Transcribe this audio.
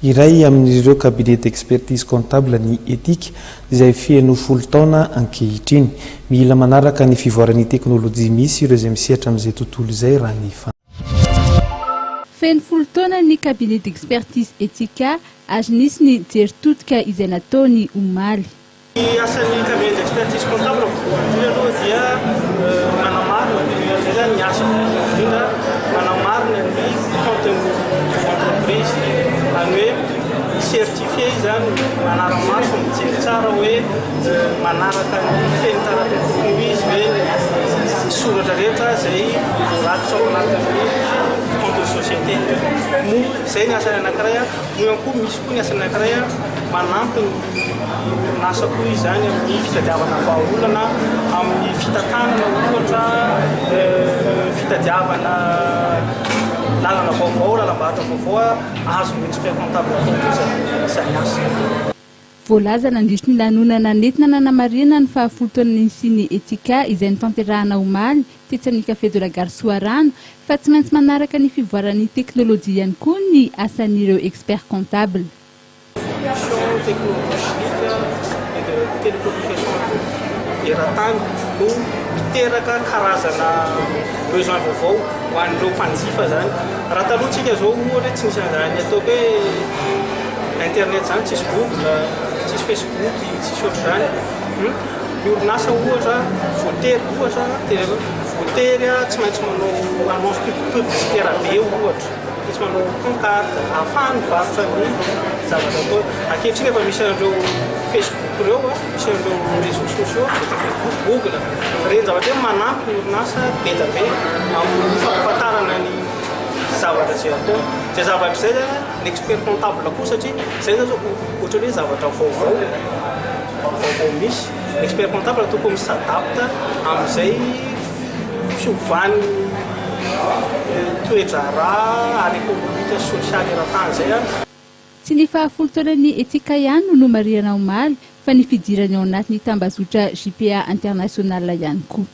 iray amin'ireo cabinet d'expertise comptable ny etika izay fieno 10 taona ankehitriny mila manaraka ny fivoarany teknolojia misy ireo izay misehatra amin'izay tontolo izay raha ny feno 10 taona ny cabinet d'expertise etika ary nisy ny jeritotika izay nataony omaly. Asan'ny cabinet d'expertise comptable aloha dia manamarina ny asa indrindra manamarina ny contenu entreprise any hoe certifié zany manara-maso mijery tsara hoe manaraka ny feny taratra tokony izy hoe soratra rehetra zay voarakitra ao anatin'ny compte de société mo zay ny asany anankiray mo ihany koa misy koa ny asany anankiray manampy nasa koa izany amin'ny fitadiavana vahaolana amin'ny fitatanana ohatra fitadiavana lalana vaovao lalam-bahatra vaovao azo expert comptable zany asa. Voalaza nandritra ny lanonana nentina nanamarina ny fahafolo taona nisy ny etika izay nitanterahana omaly tetsy amin'ny café de la gare Soarano fa tsy maintsy manaraka ny fivoaran'ny teknolojia ihany koa ny asan'ireo expert comptable. Technologique et de télécommunication eran-tany no miteraka karazana besoin vaovao ho an'ireo mpanjifa zany. Raha taloha tsika zao ohatra tsy nisy an'izany ataoko hoe internet zany tsisy Google, tsisy Facebook, tsisy ohatr'izany. Ny orinasa ohatra voatery ohatra voatery tsy maintsy manao annonce publicitaire be ohatra. Tsy manao pancarte ahafahany mivarotra ny zavatra atao. Ankehitriny efa misy an'ireo Facebook ireo misy an'ireo réseaux sociaux Facebook, Google reny zavatra hoe manampy ny orinasa be da be amin'ny fampafantarana ny zavatra zay atao. Zay zavatra zay zany ny expert comptable koa satria zay zao ohatra hoe zavatra vaovao misy expert comptable tokony misadapta amin'izay fiovany toetra raha ary économique sociale eran-tany zay tsy ny fahafolo taona ny etika ihany no nomariana omaly fa ny fidirany ao anatin'ny tambazotra JPA international ihany koa.